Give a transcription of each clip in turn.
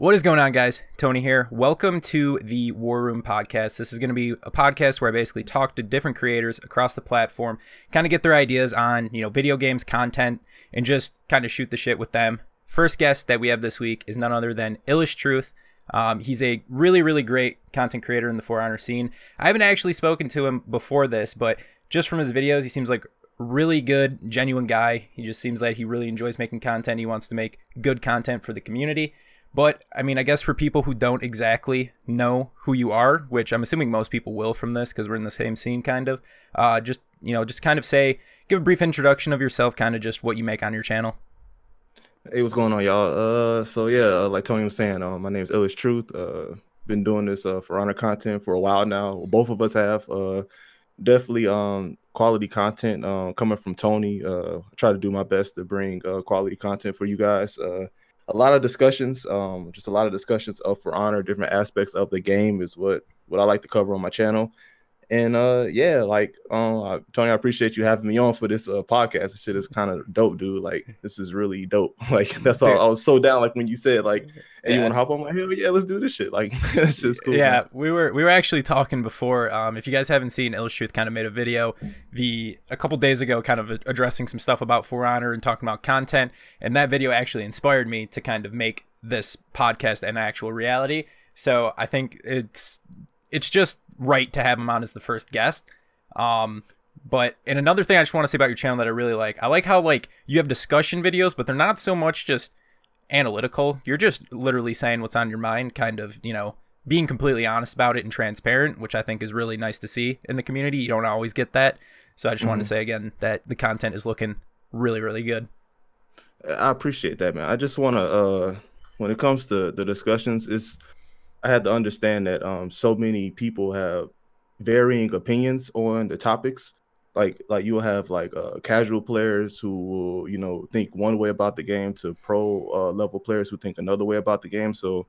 What is going on, guys? Tony here. Welcome to the War Room podcast. This is going to be a podcast where I basically talk to different creators across the platform, kind of get their ideas on, video games, content, and just kind of shoot the shit with them. First guest that we have this week is none other than Illest Truth. He's a really great content creator in the For Honor scene. I haven't actually spoken to him before this, but just from his videos, he seems like a really good, genuine guy. He just seems like he really enjoys making content. He wants to make good content for the community. But, I mean, I guess for people who don't exactly know who you are, which I'm assuming most people will from this because we're in the same scene kind of, just kind of give a brief introduction of yourself, kind of just what you make on your channel. Hey, what's going on, y'all? Like Tony was saying, my name is Illest Truth. Been doing this For Honor content for a while now. Both of us have definitely quality content coming from Tony. I try to do my best to bring quality content for you guys. A lot of discussions, just a lot of discussions of For Honor, different aspects of the game is what I like to cover on my channel. And Tony, I appreciate you having me on for this podcast. This shit is kind of dope, dude. Like, this is really dope. Like, that's all. I was so down. Like when you said like, "Hey, you want to hop on my hill?" Yeah, let's do this shit. Like, it's just cool. Yeah, man. we were actually talking before. If you guys haven't seen, Illest Truth kind of made a video a couple days ago, kind of addressing some stuff about For Honor and talking about content. And that video actually inspired me to kind of make this podcast an actual reality. So I think it's just right to have him on as the first guest. And another thing I just want to say about your channel that I really like how like you have discussion videos, but they're not so much just analytical. You're just literally saying what's on your mind, kind of, being completely honest about it and transparent, which I think is really nice to see in the community. You don't always get that. So I just wanted to say again that the content is looking really good. I appreciate that, man. I just want to, when it comes to the discussions, I had to understand that so many people have varying opinions on the topics. Like you'll have casual players who will, think one way about the game to pro level players who think another way about the game. So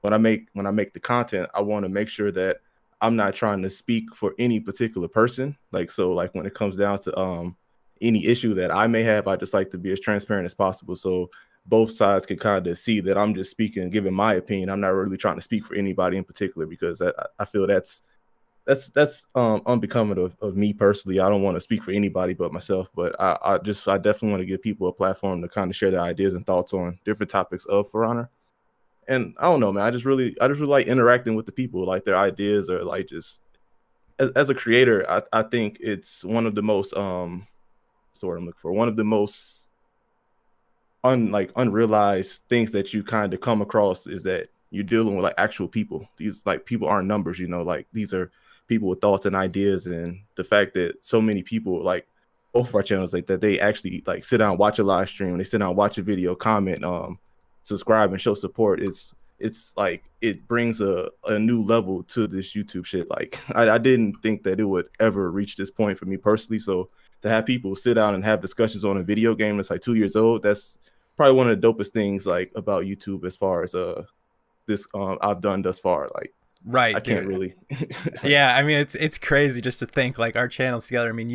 when I make the content, I want to make sure that I'm not trying to speak for any particular person. Like when it comes down to any issue that I may have, I just like to be as transparent as possible. So both sides can kind of see that I'm just speaking and giving my opinion. I'm not really trying to speak for anybody in particular, because I feel that's unbecoming of me personally. I don't want to speak for anybody but myself, but I definitely want to give people a platform to kind of share their ideas and thoughts on different topics of For Honor. And I don't know, man, I just really like interacting with the people, like their ideas, or like just as a creator, I think it's one of the most one of the most unrealized things that you kind of come across is that you're dealing with like actual people. These people aren't numbers, like these are people with thoughts and ideas. And the fact that so many people, like both of our channels, like that they actually like sit down, watch a live stream, they sit down, watch a video, comment, subscribe and show support. It's like it brings a new level to this YouTube shit. Like I didn't think that it would ever reach this point for me personally. So to have people sit down and have discussions on a video game that's like 2 years old, that's probably one of the dopest things like about YouTube as far as this I've done thus far. Like, right, I can't really. Yeah, I mean it's crazy just to think like our channels together. I mean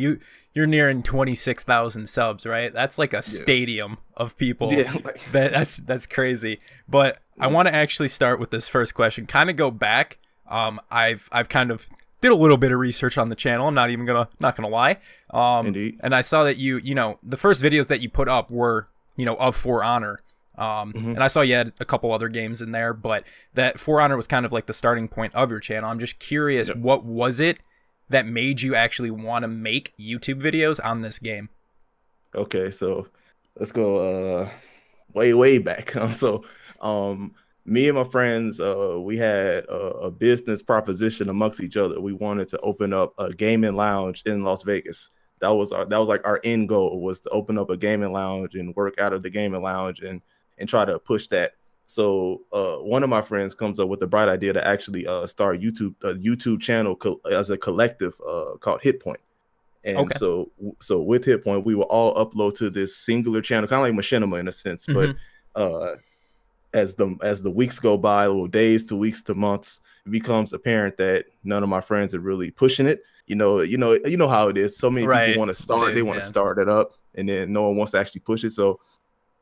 you're nearing 26,000 subs, right? That's like a stadium of people. Yeah, that's crazy. But I want to actually start with this first question. Kind of go back. I've kind of did a little bit of research on the channel. I'm not gonna lie. Indeed. And I saw that you the first videos that you put up were of For Honor. And I saw you had a couple other games in there, but that For Honor was kind of like the starting point of your channel. I'm just curious, what was it that made you actually want to make YouTube videos on this game? Okay, so let's go way back. Me and my friends, we had a business proposition amongst each other. We wanted to open up a gaming lounge in Las Vegas. That was like our end goal, was to open up a gaming lounge and work out of the gaming lounge and try to push that. So one of my friends comes up with the bright idea to actually start a YouTube channel as a collective called Hit Point. And so with Hit Point, we will all upload to this singular channel, kind of like Machinima in a sense. But as the weeks go by, little days to weeks to months, it becomes apparent that none of my friends are really pushing it. You know how it is. So many people want to start, they want to start it up, and then no one wants to actually push it. So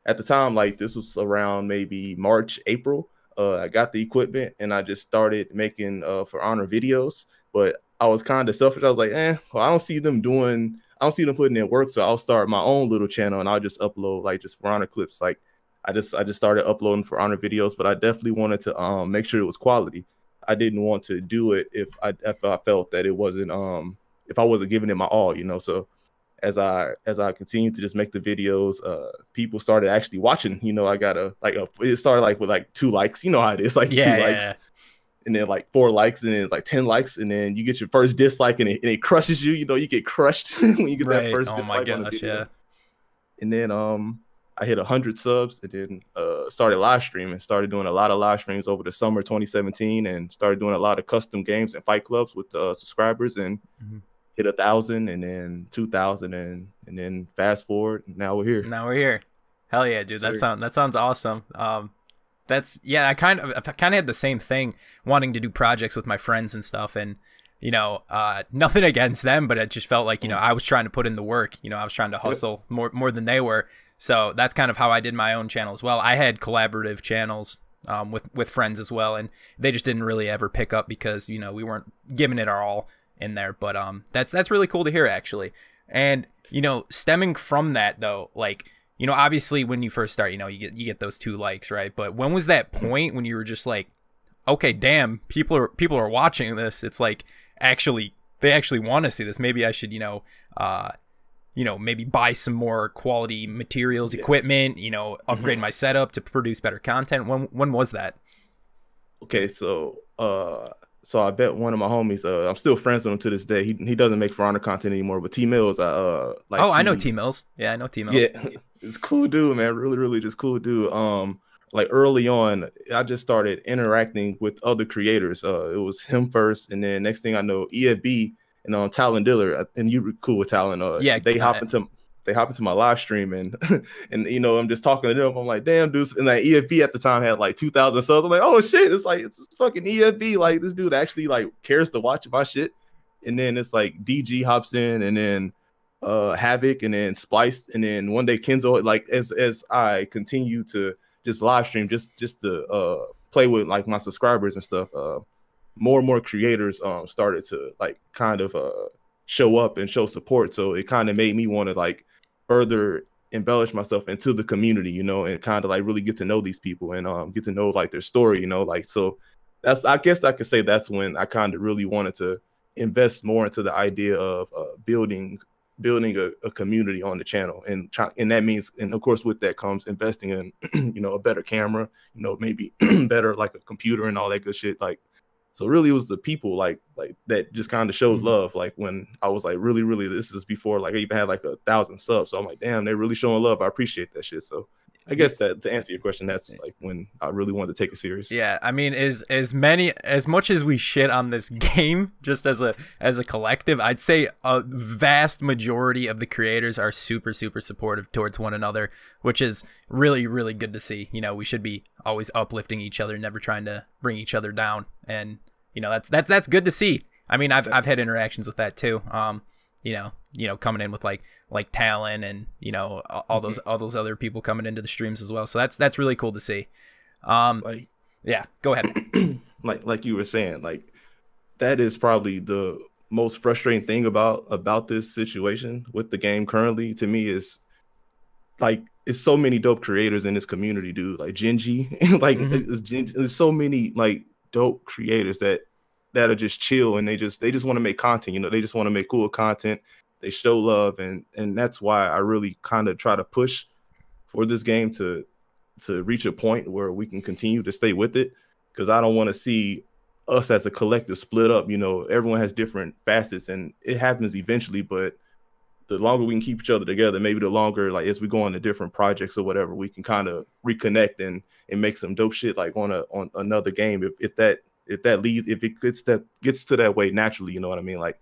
at the time, like this was around maybe March, April, I got the equipment and I just started making For Honor videos. But I was kind of selfish. I was like, well, I don't see them putting in work, so I'll start my own little channel and I'll just upload like just For Honor clips. Like I just started uploading For Honor videos, but I definitely wanted to make sure it was quality. I didn't want to do it if I felt that it wasn't if I wasn't giving it my all, you know. So as I continued to just make the videos, people started actually watching. You know, I got it started like with like 2 likes. You know how it is, like 2 likes, and then like 4 likes, and then like 10 likes, and then you get your first dislike, and it crushes you. You know, you get crushed when you get that first dislike on the video. Yeah. And then I hit 100 subs, and then started live streaming. Started doing a lot of live streams over the summer 2017, and started doing a lot of custom games and fight clubs with subscribers, and hit 1,000, and then 2,000, and then fast forward, now we're here. Hell yeah, dude. That sounds awesome. I kind of had the same thing, wanting to do projects with my friends and stuff, and you know, nothing against them, but it just felt like, you know, I was trying to put in the work. You know, I was trying to hustle more than they were. So that's kind of how I did my own channel as well. I had collaborative channels with friends as well, and they just didn't really ever pick up because, you know, we weren't giving it our all in there. But that's really cool to hear, actually. And, you know, stemming from that though, like, you know, obviously when you first start, you know, you get those 2 likes, right? But when was that point when you were just like, okay, damn, people are watching this. It's like they actually want to see this. Maybe I should, maybe buy some more quality materials, equipment, you know, upgrade my setup to produce better content. When was that? Okay, so I bet one of my homies, I'm still friends with him to this day. He doesn't make For Honor content anymore, but T Mills, I know T Mills. Yeah, I know T Mills. Yeah, it's cool dude, man. Really, really just cool dude. Like early on, I just started interacting with other creators. It was him first, and then next thing I know, EFB and Talon Diller, and you were cool with Talon. They hop into my live stream, and and you know, I'm just talking to them. I'm like, damn, dude. And like EFB at the time had like 2,000 subs. I'm like, oh shit, it's fucking EFB. Like this dude actually like cares to watch my shit. And then it's like DG hops in, and then Havoc, and then Splice, and then one day Kenzo. Like as I continue to just live stream, just to play with like my subscribers and stuff, more and more creators started to like kind of show up and show support. So it kind of made me want to like further embellish myself into the community, you know, and kind of like really get to know these people and get to know like their story, you know. Like, so I guess I could say that's when I kind of really wanted to invest more into the idea of building a community on the channel, and that means, and of course with that comes investing in you know, a better camera, you know, maybe better like a computer and all that good shit. Like, so really it was the people like that just kind of showed love. Like when I was like really, this is before like I even had like 1,000 subs, so I'm like, damn, they're really showing love. I appreciate that shit. So I guess that to answer your question, that's like when I really wanted to take it serious. Yeah, I mean, as much as we shit on this game, just as a collective, I'd say a vast majority of the creators are super supportive towards one another, which is really, really good to see. You know, we should be always uplifting each other, never trying to bring each other down, and you know, that's good to see. I mean, I've had interactions with that too. You know, coming in with like Talon and, you know, all those other people coming into the streams as well. So that's really cool to see. Yeah, go ahead. like you were saying, like that is probably the most frustrating thing about this situation with the game currently to me is like it's so many dope creators in this community, dude. Like Genji, like there's so many like dope creators that are just chill, and they just want to make content. You know, they just want to make cool content. They show love, and that's why I really kind of try to push for this game to reach a point where we can continue to stay with it, because I don't want to see us as a collective split up. You know, everyone has different facets, and it happens eventually, but the longer we can keep each other together, maybe the longer, like as we go on to different projects or whatever, we can kind of reconnect and make some dope shit like on another game if it gets to that way naturally. You know what I mean? Like,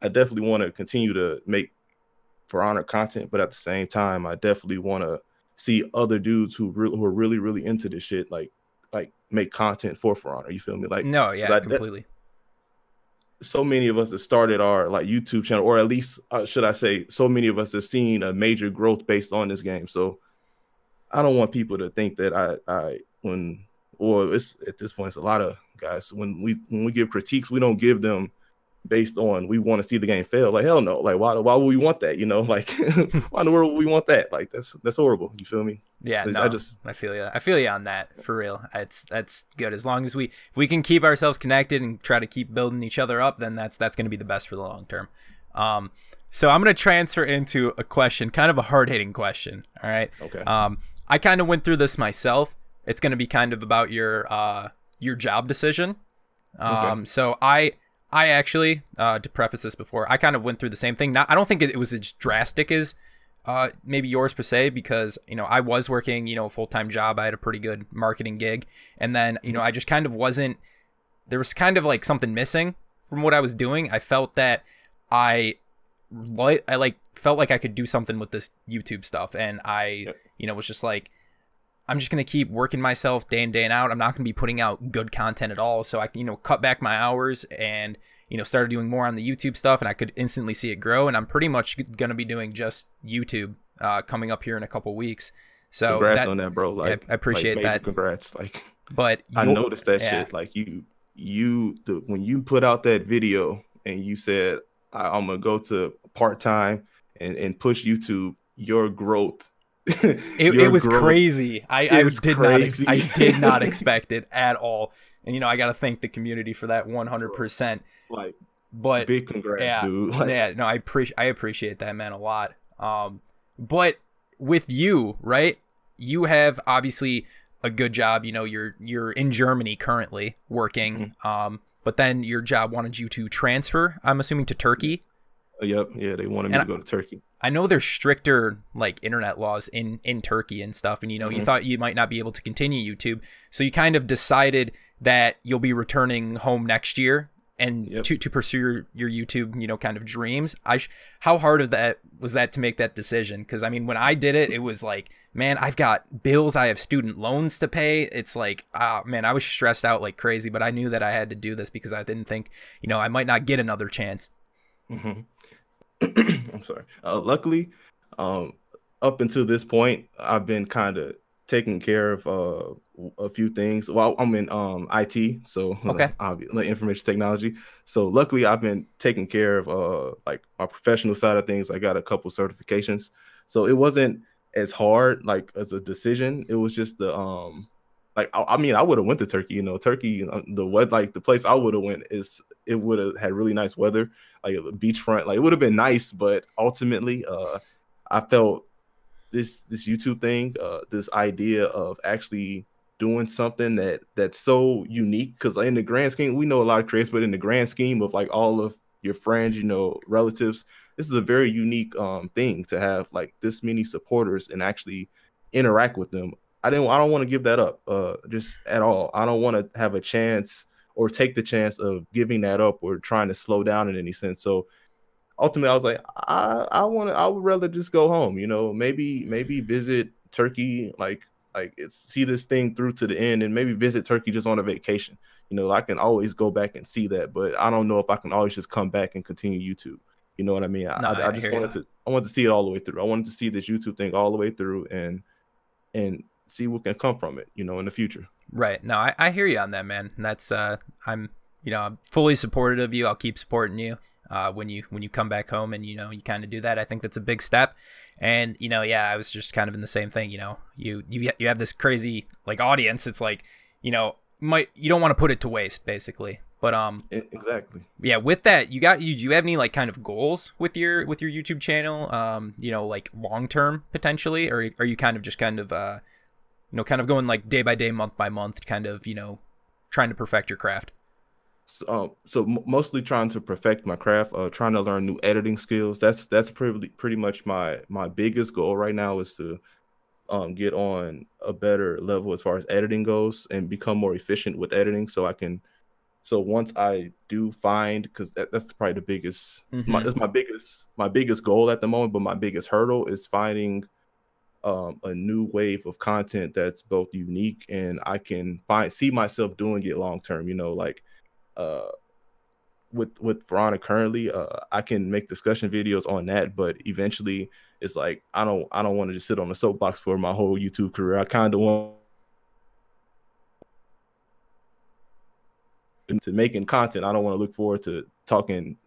I definitely want to continue to make For Honor content, but at the same time, I definitely want to see other dudes who are really into this shit like make content for Honor. You feel me? Like, no, yeah, completely. So many of us have started our like YouTube channel, or at least should I say, so many of us have seen a major growth based on this game. So I don't want people to think that I when or it's at this point, it's a lot of guys. When we give critiques, we don't give them based on we want to see the game fail. Like, hell no. Like, why would we want that? You know, like why in the world would we want that? Like, that's horrible. You feel me? Yeah, no, I feel you. I feel you on that, for real. That's good. As long as if we can keep ourselves connected and try to keep building each other up, then that's going to be the best for the long term. So I'm going to transfer into a question, kind of a hard-hitting question. All right. Okay. I kind of went through this myself. It's going to be kind of about your job decision. Okay. So I actually, to preface this before, I kind of went through the same thing. Now, I don't think it was as drastic as maybe yours per se, because, you know, I was working, you know, a full-time job. I had a pretty good marketing gig. And then, you know, I just kind of wasn't, there was kind of like something missing from what I was doing. I felt that I felt like I could do something with this YouTube stuff. And you know, was just like, I'm just going to keep working myself day in, day out. I'm not going to be putting out good content at all. So I, you know, cut back my hours and, you know, started doing more on the YouTube stuff, and I could instantly see it grow. And I'm pretty much going to be doing just YouTube coming up here in a couple weeks. So congrats on that, bro. Like, yeah, I appreciate that. Congrats. Like, but I noticed that shit. Like when you put out that video and you said, I'm going to go to part-time and push YouTube, your growth. It was crazy. I did not expect it at all. And, you know, I got to thank the community for that 100%. Like, but big congrats, yeah, dude. Like, yeah, no, I appreciate that, man, a lot. But with you, right? You have obviously a good job. You know, you're in Germany currently working. Mm-hmm. But then your job wanted you to transfer, I'm assuming, to Turkey. Yep. Yeah, they wanted me to go to Turkey. I know there's stricter like internet laws in Turkey and stuff, and you know, you thought you might not be able to continue YouTube, so you kind of decided that you'll be returning home next year and to pursue your YouTube, you know, kind of dreams. How hard of that was that to make that decision? Because I mean, when I did it, it was like, man, I've got bills, I have student loans to pay. It's like, man, I was stressed out like crazy, but I knew that I had to do this because I didn't think, you know, I might not get another chance. Mm-hmm. I'm sorry. Luckily, up until this point, I've been kind of taking care of a few things. Well, I'm in IT, so like information technology. So luckily, I've been taking care of like my professional side of things. I got a couple certifications, so it wasn't as hard like as a decision. It was just the like I mean, I would have went to Turkey. You know, Turkey, the place I would have went it would have had really nice weather, like the beachfront. Like it would have been nice, but ultimately, I felt this YouTube thing, this idea of actually doing something that's so unique. Because in the grand scheme, we know a lot of creators, but in the grand scheme of like all of your friends, you know, relatives, this is a very unique thing to have like this many supporters and actually interact with them. I don't want to give that up just at all. I don't want to have a chance or take the chance of giving that up or trying to slow down in any sense. So ultimately I was like, I would rather just go home, you know, maybe visit Turkey, like see this thing through to the end, and maybe visit Turkey just on a vacation. You know, I can always go back and see that, but I don't know if I can always just come back and continue YouTube. You know what I mean? I just wanted to see it all the way through. I wanted to see this YouTube thing all the way through and see what can come from it, you know, in the future. Right. No, I hear you on that, man. And that's I'm fully supportive of you. I'll keep supporting you when you come back home, and you know, you kind of do that. I think that's a big step. And you know, yeah, I was just kind of in the same thing. You know, you have this crazy like audience. It's like, you know, you don't want to put it to waste, basically. But exactly. Yeah, with that, do you have any like kind of goals with your YouTube channel? You know, like long term potentially, or are you kind of just kind of you know, kind of going like day by day, month by month, kind of, you know, trying to perfect your craft? So mostly trying to perfect my craft, trying to learn new editing skills. That's pretty much my biggest goal right now, is to get on a better level as far as editing goes and become more efficient with editing. So once I do find, because that's probably the biggest, that's my biggest goal at the moment, but my biggest hurdle is finding a new wave of content that's both unique and I can see myself doing it long term. You know, like with Verona currently, I can make discussion videos on that, but eventually it's like I don't want to just sit on the soapbox for my whole YouTube career. I kind of want into making content. I don't want to look forward to talking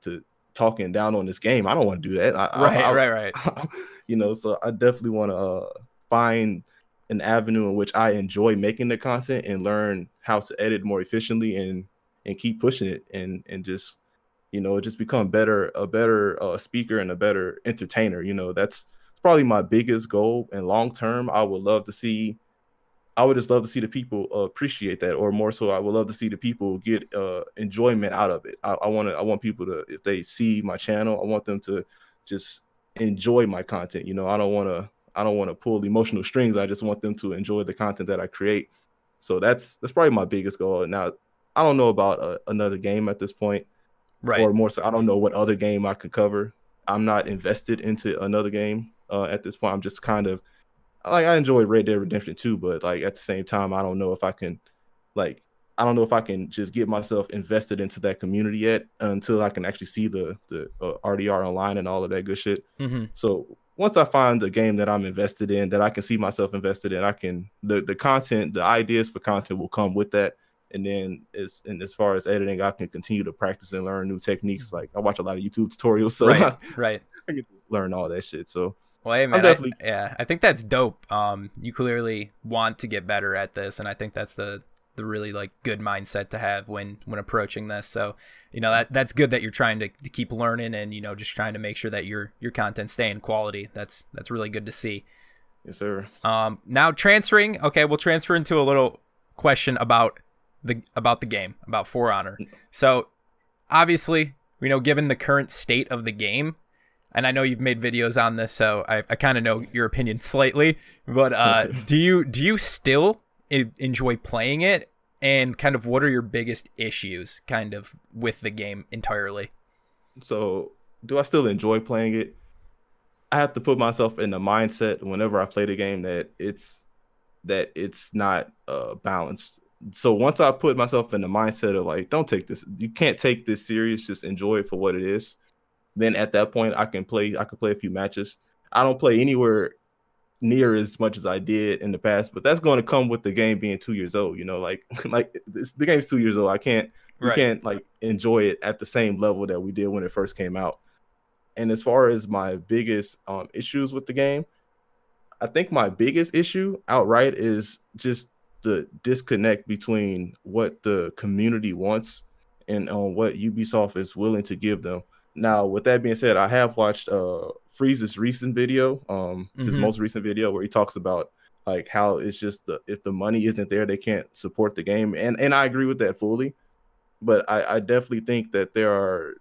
down on this game. I don't want to do that. Right. You know, so I definitely want to find an avenue in which I enjoy making the content and learn how to edit more efficiently and keep pushing it and just, you know, just become a better speaker and a better entertainer. You know, that's probably my biggest goal. And long term, I would just love to see the people appreciate that, or more so, I would love to see the people get enjoyment out of it. I want people to, if they see my channel, I want them to just enjoy my content. You know, I don't want to pull emotional strings. I just want them to enjoy the content that I create. So that's probably my biggest goal. Now, I don't know about another game at this point, right? Or more so, I don't know what other game I could cover. I'm not invested into another game at this point. I'm just kind of like, I enjoy Red Dead Redemption 2, but like at the same time, I don't know if I can just get myself invested into that community yet until I can actually see the RDR online and all of that good shit. So once I find the game that I'm invested in, that I can see myself invested in, the content, the ideas for content will come with that. And then as far as editing, I can continue to practice and learn new techniques. Like I watch a lot of YouTube tutorials, so right. I can just learn all that shit. So well, hey man, I think that's dope. You clearly want to get better at this, and I think that's the really like good mindset to have when approaching this. So, you know, that's good that you're trying to keep learning and, you know, just trying to make sure that your content stay in quality. That's really good to see. Yes, sir. Now transferring, okay, we'll transfer into a little question about the game, about For Honor. So obviously, you know, given the current state of the game, and I know you've made videos on this, so I kind of know your opinion slightly, but do you still enjoy playing it, and kind of what are your biggest issues kind of with the game entirely? So do I still enjoy playing it? I have to put myself in the mindset whenever I play the game that it's not balanced. So once I put myself in the mindset of like, you can't take this serious, just enjoy it for what it is, then at that point I can play a few matches. I don't play anywhere near as much as I did in the past, but that's going to come with the game being 2 years old. You know, like the game's 2 years old. We can't like enjoy it at the same level that we did when it first came out. And as far as my biggest issues with the game, I think my biggest issue outright is just the disconnect between what the community wants and what Ubisoft is willing to give them. Now, with that being said, I have watched Freeze's recent video, his most recent video, where he talks about like how it's just if the money isn't there, they can't support the game, and I agree with that fully. But I definitely think that there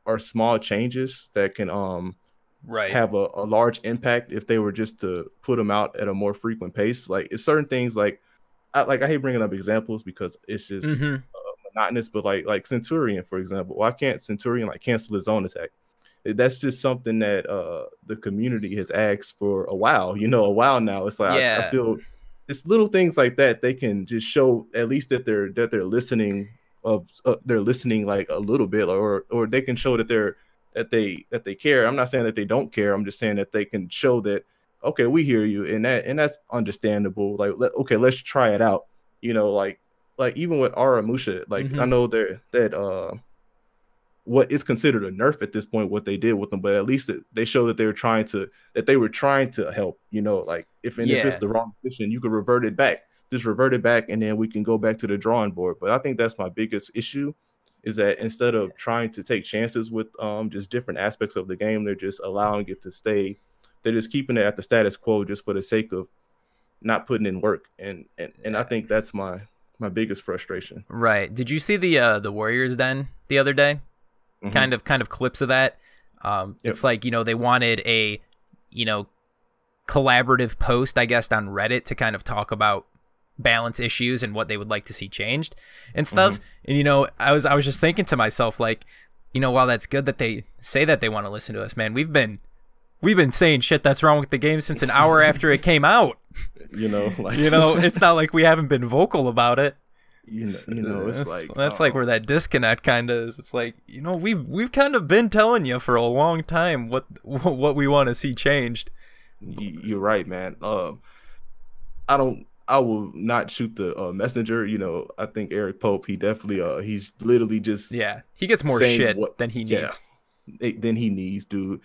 are small changes that can have a large impact if they were just to put them out at a more frequent pace. Like it's certain things like I hate bringing up examples because it's just monotonous, but like Centurion, for example. Why can't Centurion like cancel his zone attack? That's just something that the community has asked for a while. You know, a while now. It's like I feel it's little things like that. They can just show at least that they're listening they're listening like a little bit, or they can show that they care. I'm not saying that they don't care. I'm just saying that they can show that, okay, we hear you, and that's understandable. Like, okay, let's try it out. You know, like even with Aramusha, like I know that what is considered a nerf at this point, what they did with them, but at least they show that they were trying to help. You know, like if it's the wrong decision, you could revert it back. Just revert it back, and then we can go back to the drawing board. But I think that's my biggest issue, is that instead of trying to take chances with just different aspects of the game, they're just allowing it to stay. They're just keeping it at the status quo just for the sake of not putting in work. And I think that's my biggest frustration. Right. Did you see the Warriors Den the other day? Kind of clips of that. It's like, you know, they wanted a, you know, collaborative post, I guess, on Reddit to kind of talk about balance issues and what they would like to see changed and stuff. And, you know, I was just thinking to myself, like, you know, while that's good that they say that they want to listen to us, man, we've been saying shit that's wrong with the game since an hour after it came out. You know, like, you know, it's not like we haven't been vocal about it. You know, it's like that's like where that disconnect kind of is. It's like, you know, we've kind of been telling you for a long time what we want to see changed. You're right, man. I I will not shoot the messenger. You know, I think Eric Pope, he definitely he's literally just Yeah, he gets more saying shit what, than he yeah, needs. than he needs, dude.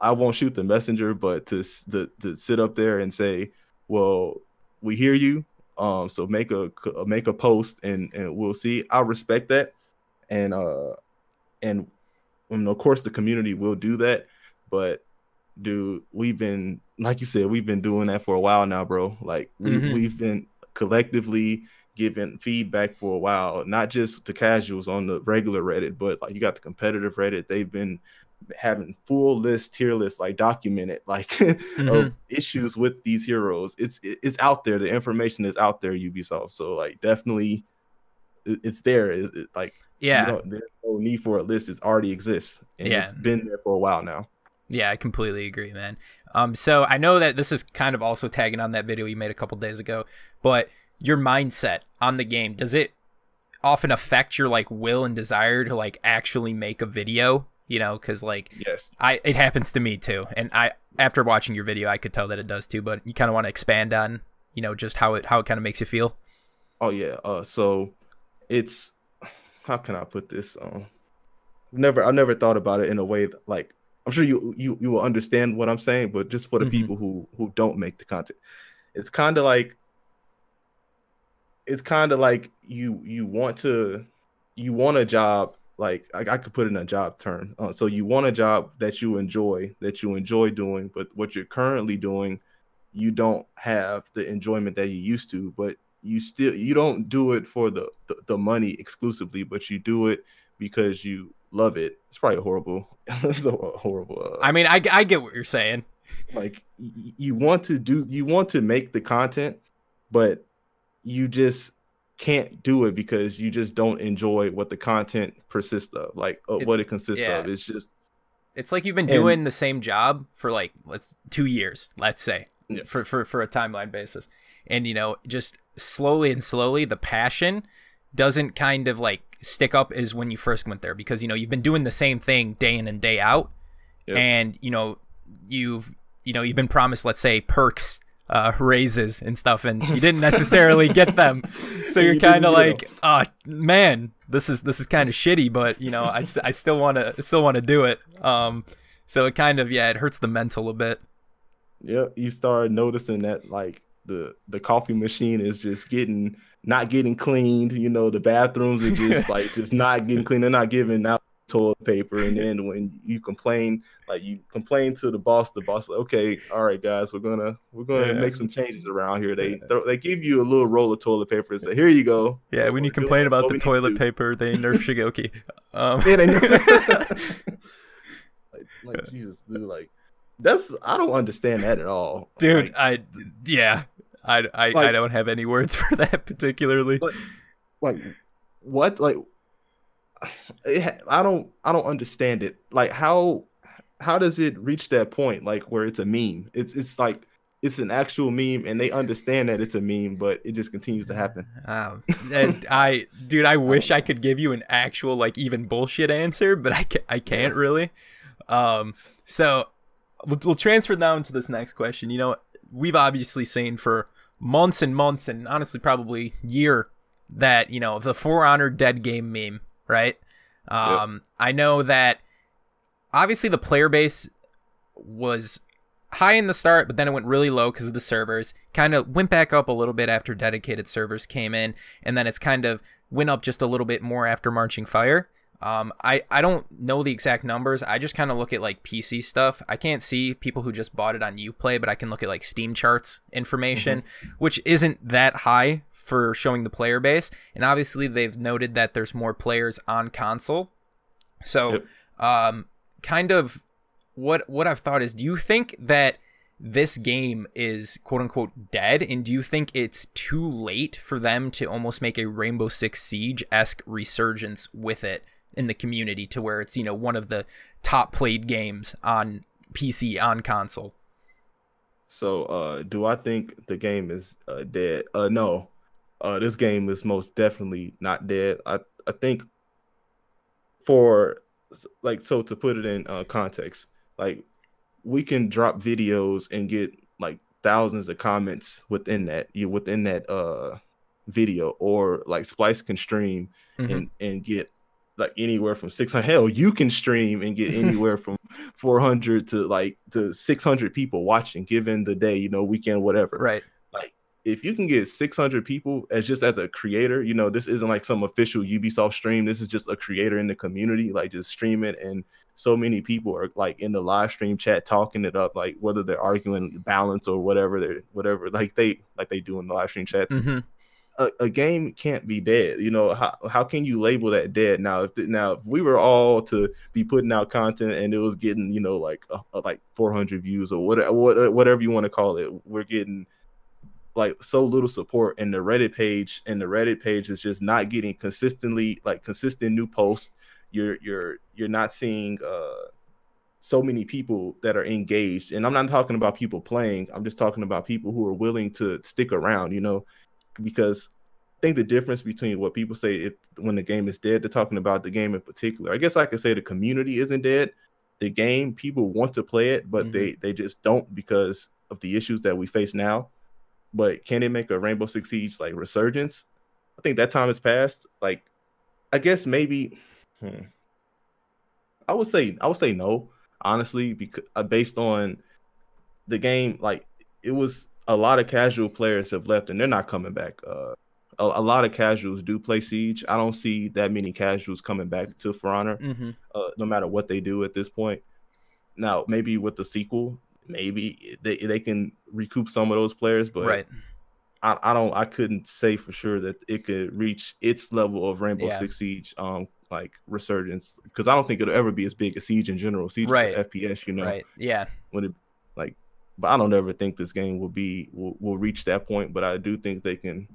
I won't shoot the messenger, but to sit up there and say, well, we hear you. So make a post and we'll see. I respect that. And and of course the community will do that. But dude, we've been, like you said, we've been doing that for a while now, bro. Like we've been collectively giving feedback for a while, not just the casuals on the regular Reddit, but like you got the competitive Reddit. They've been having full list, tier list, like documented, like of issues with these heroes. It's out there. The information is out there, Ubisoft. So like definitely it's there. Like Yeah. there's no need for a list. It already exists. And it's been there for a while now. Yeah, I completely agree, man. So I know that this is kind of also tagging on that video you made a couple days ago, but your mindset on the game, does it often affect your like will and desire to like actually make a video? You know, because like yes, it happens to me too, and after watching your video, I could tell that it does too. But you kind of want to expand on, you know, just how it kind of makes you feel. Oh yeah. So it's, how can I put this? I never thought about it in a way that, like, I'm sure you will understand what I'm saying, but just for the people who don't make the content, it's kind of like you want a job. Like I could put it in a job term. So you want a job that you enjoy doing, but what you're currently doing, you don't have the enjoyment that you used to. But you don't do it for the money exclusively, but you do it because you love it. It's probably it's a horrible. I mean, I get what you're saying. Like you want to make the content, but you just can't do it because you just don't enjoy what the content persists of, like what it consists of. It's just, it's like you've been doing the same job for like 2 years, let's say, for a timeline basis, and you know, just slowly the passion doesn't kind of like stick up as when you first went there, because you know you've been doing the same thing day in and day out, and you know you've been promised, let's say, perks, raises and stuff, and you didn't necessarily get them, so you're kind of like, oh man, this is kind of shitty, but you know, I still want to do it. So it kind of, it hurts the mental a bit. Yeah, you start noticing that like the coffee machine is just not getting cleaned. You know, the bathrooms are just like not getting cleaned. They're not giving out toilet paper, and then when you complain to the boss like, okay, all right guys, we're gonna make some changes around here. They give you a little roll of toilet paper and say, here you go. Yeah, when you complain about the toilet paper, they nerf Shigoki. Like Jesus, dude, like I don't understand that at all, dude. Like, I don't have any words for that particularly. Like what? Like I don't understand it. Like how does it reach that point, like where it's a meme? It's like it's an actual meme, and they understand that it's a meme, but it just continues to happen. And I wish I could give you an actual like even bullshit answer, but I can't really. So we'll transfer down to this next question. You know, we've obviously seen for months and months, and honestly probably year, that, you know, the For Honor dead game meme, right? I know that obviously the player base was high in the start, but then it went really low because of the servers. Kind of went back up a little bit after dedicated servers came in, and then it's kind of went up just a little bit more after Marching Fire. I don't know the exact numbers. I just kind of look at like PC stuff. I can't see people who just bought it on Uplay, but I can look at like Steam charts information, which isn't that high for showing the player base. And obviously they've noted that there's more players on console. So kind of what I've thought is, do you think that this game is quote unquote dead, and do you think it's too late for them to almost make a Rainbow Six Siege-esque resurgence with it in the community, to where it's, you know, one of the top played games on PC, on console? So do I think the game is dead? No. This game is most definitely not dead. I think, for like, so to put it in context, like we can drop videos and get like thousands of comments within that video, or like Splice can stream and get like anywhere from 600. Hell, you can stream and get anywhere from 400 to 600 people watching, given the day, weekend, whatever. Right. Like, if you can get 600 people as a creator, this isn't like some official Ubisoft stream. This is just a creator in the community, like just stream it, and so many people are like in the live stream chat talking it up, like whether they're arguing balance or whatever like they do in the live stream chats. A game can't be dead. How can you label that dead? Now if we were all to be putting out content and it was getting like 400 views or whatever you want to call it, we're getting like so little support, and the Reddit page is just not getting consistent new posts. You're not seeing so many people that are engaged, and I'm not talking about people playing. I'm just talking about people who are willing to stick around. Because I think the difference between what people say when the game is dead, they're talking about the game in particular. I guess I could say the community isn't dead. The game, people want to play it, but they just don't because of the issues that we face now. But can it make a Rainbow Six Siege like resurgence? I think that time has passed. Like, I guess maybe I would say no, honestly, because based on the game, like it was a lot of casual players have left and they're not coming back. A lot of casuals do play Siege. I don't see that many casuals coming back to For Honor, no matter what they do at this point. Now, maybe with the sequel, maybe they can recoup some of those players, but I couldn't say for sure that it could reach its level of Rainbow Six Siege like resurgence, because I don't think it'll ever be as big as Siege in general. Siege is an FPS, Right. Yeah. When it but I don't ever think this game will reach that point. But I do think they can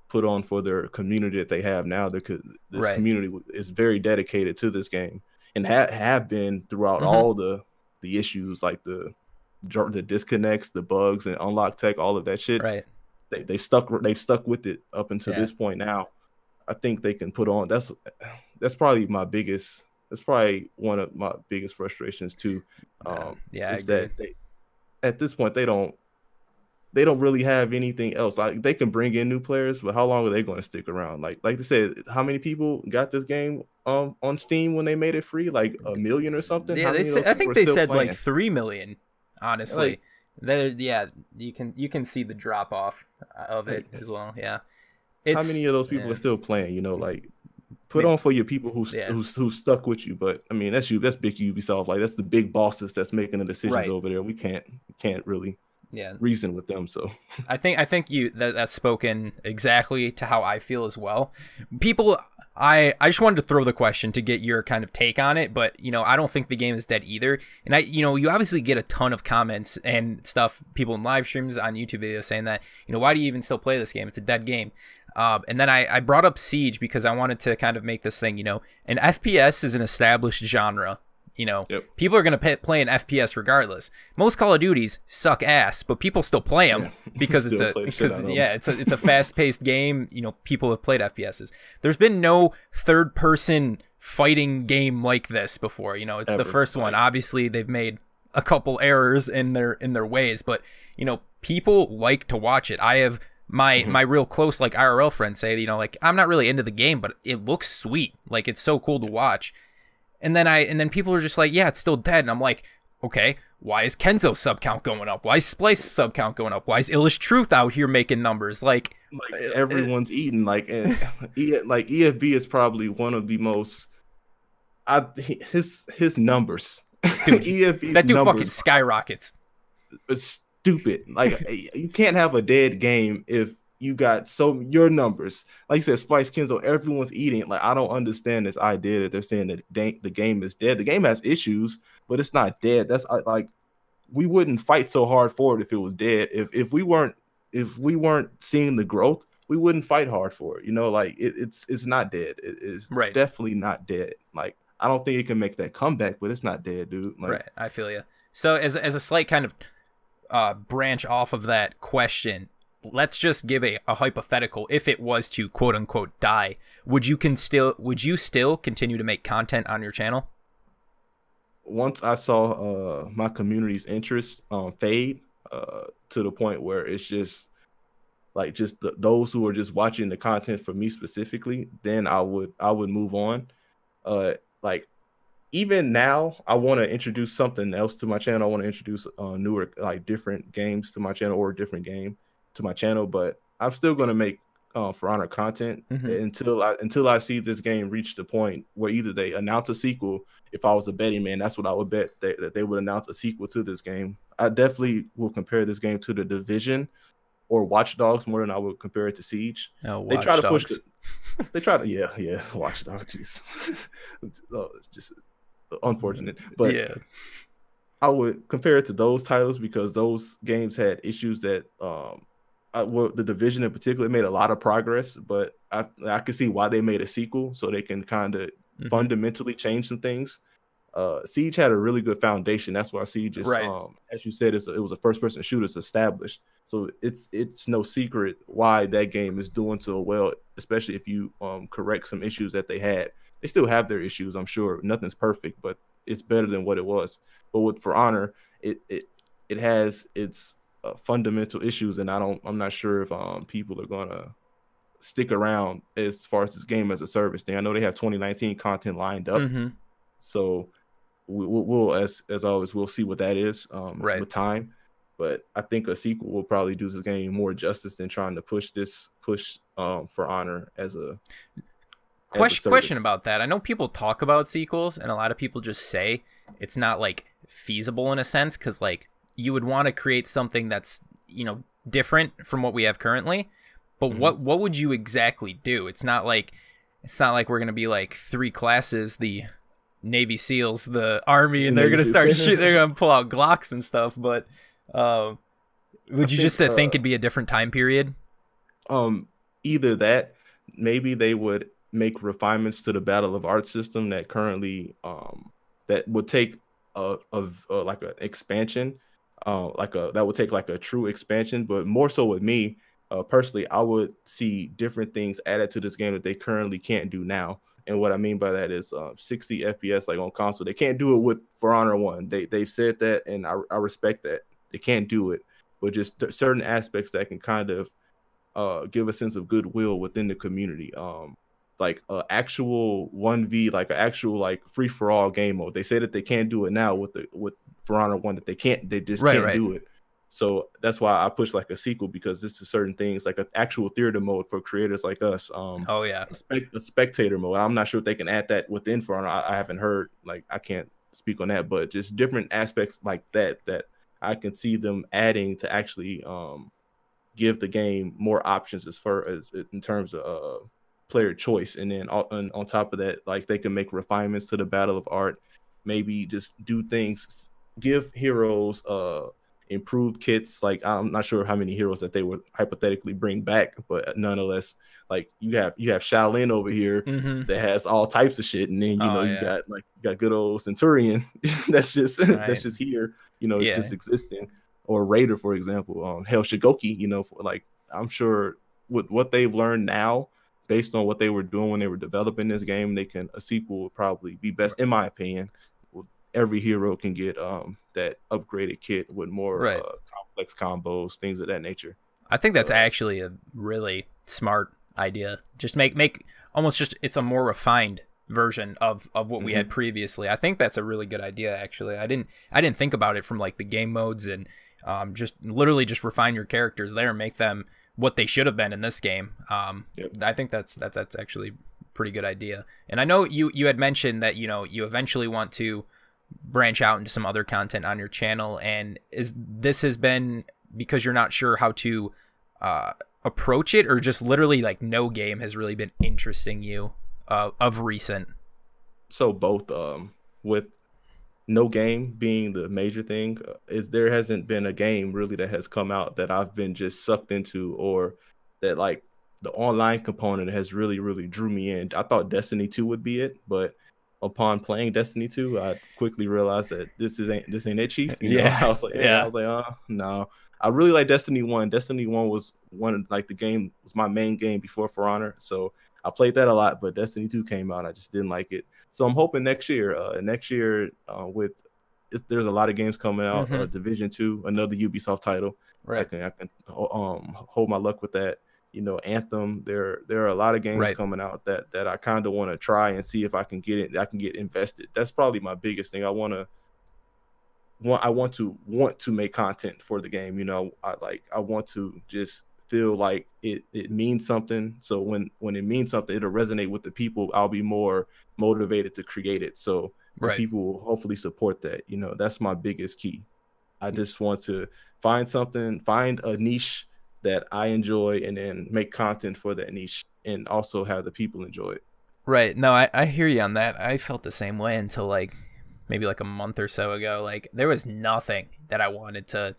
put on for their community that they have now. This community is very dedicated to this game and have been throughout all the issues, like the disconnects, the bugs, and unlock tech, all of that shit. Right. They've stuck with it up until this point. Now, I think they can put on. That's probably my biggest. That's probably one of my biggest frustrations too. Is that at this point they don't really have anything else. Like, they can bring in new players, but how long are they going to stick around? Like they said, how many people got this game on Steam when they made it free? Like 1 million or something. Yeah, I think they said playing? Like 3 million. Honestly, you can see the drop off of it as well. Yeah, how many of those people are still playing? Like, put on for your people who stuck with you. But I mean, that's big Ubisoft. Like, that's the big bosses that's making the decisions over there. We can't really reason with them. So I think that's spoken exactly to how I feel as well. People, I just wanted to throw the question to get your kind of take on it, but I don't think the game is dead either. And you obviously get a ton of comments and stuff, people in live streams, on YouTube videos saying that, why do you even still play this game? It's a dead game. And then I brought up Siege because I wanted to kind of make this thing, an FPS is an established genre. People are going to play an FPS regardless. Most Call of Duties suck ass, but people still play them because it's a fast-paced game. People have played FPSs. There's been no third-person fighting game like this before. It's ever. The first one. Obviously, they've made a couple errors in their ways, but people like to watch it. I have my real close like IRL friends say, like, I'm not really into the game, but it looks sweet. Like, it's so cool to watch. And then people are just like, yeah, it's still dead. And I'm like, okay, why is Kenzo's sub count going up? Why is Splice's sub count going up? Why is Illest Truth out here making numbers? Like everyone's eating. Like, and like EFB is probably one of the most. His numbers, dude. EFB's that dude fucking skyrockets. It's stupid. Like, you can't have a dead game if you got your numbers, like you said, Spice, Kenzo, everyone's eating. Like, I don't understand this idea that they're saying that the game is dead. The game has issues, but it's not dead. That's like, we wouldn't fight so hard for it if it was dead. If we weren't seeing the growth, we wouldn't fight hard for it. Like, it's not dead. It is definitely not dead. Like, I don't think it can make that comeback, but it's not dead, dude. Like, right, I feel you. So as a slight kind of branch off of that question, let's just give a hypothetical. If it was to quote unquote die, would you still continue to make content on your channel? Once I saw my community's interest fade, to the point where it's just like just those who are just watching the content for me specifically, then I would move on. Like even now, I want to introduce something else to my channel. I want to introduce newer, like different games to my channel or a different game to my channel, but I'm still going to make For Honor content until I see this game reach the point where either they announce a sequel. If I was a betting man, that's what I would bet, that they would announce a sequel to this game. I definitely will compare this game to The Division or Watch Dogs more than I would compare it to Siege. Oh, They Watch try to Dogs. push they try to yeah Watch Dogs. Jeez. Just unfortunate, but yeah, I would compare it to those titles because those games had issues that well, The Division in particular made a lot of progress, but I can see why they made a sequel so they can kind of fundamentally change some things. Siege had a really good foundation. That's why Siege is, as you said, it was a first-person shooter. It's established, so it's no secret why that game is doing so well. Especially if you correct some issues that they had. They still have their issues, I'm sure. Nothing's perfect, but it's better than what it was. But with For Honor, it has its fundamental issues, and I'm not sure if people are gonna stick around as far as this game as a service thing. I know they have 2019 content lined up, so we'll as always we'll see what that is with time. But I think a sequel will probably do this game more justice than trying to push For Honor as a question about that. I know people talk about sequels, and a lot of people just say it's not like feasible in a sense, because like you would want to create something that's, you know, different from what we have currently. But what would you exactly do? It's not like we're gonna be like 3 classes, the Navy SEALs, the Army, and they're gonna start shooting. They're gonna pull out Glocks and stuff. But would you just think it'd be a different time period? Either that, maybe they would make refinements to the Battle of Art system that currently that would take like an expansion, that would take like a true expansion. But more so with me personally, I would see different things added to this game that they currently can't do now. And what I mean by that is 60 FPS like on console. They can't do it with For Honor 1. They've said that, and I respect that. They can't do it, but just certain aspects that can kind of give a sense of goodwill within the community. Like actual 1v, like an actual like free for all game mode. They say that they can't do it now with For Honor 1, that they just can't do it. So that's why I push like a sequel, because this is certain things like an actual theater mode for creators like us. A spectator mode. I'm not sure if they can add that within For Honor. I haven't heard, like I can't speak on that, but just different aspects like that I can see them adding to actually give the game more options as far as in terms of player choice. And then on top of that, like they can make refinements to the Battle of Art, maybe just do things, give heroes improved kits. Like I'm not sure how many heroes that they would hypothetically bring back, but nonetheless, like you have Shaolin over here that has all types of shit, and then you got good old Centurion that's just that's just here, just existing, or Raider, for example, Hell Shigoki, for, like, I'm sure with what they've learned now, based on what they were doing when they were developing this game, a sequel would probably be best, in my opinion. Every hero can get that upgraded kit with more complex combos, things of that nature. I think that's actually a really smart idea. Just make almost just, it's a more refined version of what we had previously. I think that's a really good idea, actually. I didn't think about it from like the game modes, and just literally just refine your characters there and make them what they should have been in this game. I think that's actually a pretty good idea. And I know you had mentioned that you eventually want to branch out into some other content on your channel, and this has been because you're not sure how to approach it, or just literally like no game has really been interesting you of recent? So both, with no game being the major thing, is there hasn't been a game really that has come out that I've been just sucked into, or that like the online component has really drew me in. I thought Destiny 2 would be it, but upon playing Destiny 2, I quickly realized that this ain't it, Chief. I was like, no. I really like Destiny 1. Destiny 1 was the game was my main game before For Honor, so I played that a lot. But Destiny 2 came out, I just didn't like it. So I'm hoping next year, with there's a lot of games coming out. Mm-hmm. Division 2, another Ubisoft title. Right. I can hold my luck with that. You know, Anthem. There are a lot of games coming out that I kind of want to try and see if I can get it. I can get invested. That's probably my biggest thing. I want to make content for the game. You know, I want to just feel like it means something. So when it means something, it'll resonate with the people. I'll be more motivated to create it. So people will hopefully support that. You know, that's my biggest key. I just want to find a niche that I enjoy, and then make content for that niche, and also have the people enjoy it. Right. No, I hear you on that. I felt the same way until like maybe like a month or so ago. Like there was nothing that I wanted to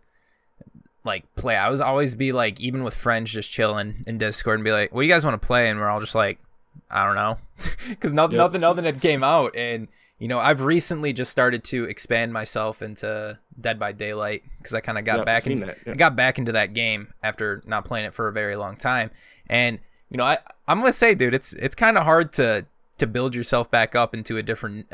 like play. I was always be like, even with friends just chilling in Discord and be like, what do you guys want to play? And we're all just like, I don't know. Because nothing had came out. And you know, I've recently just started to expand myself into Dead by Daylight, because I kind of got back into that game after not playing it for a very long time. And you know, I'm gonna say, dude, it's kind of hard to build yourself back up into a different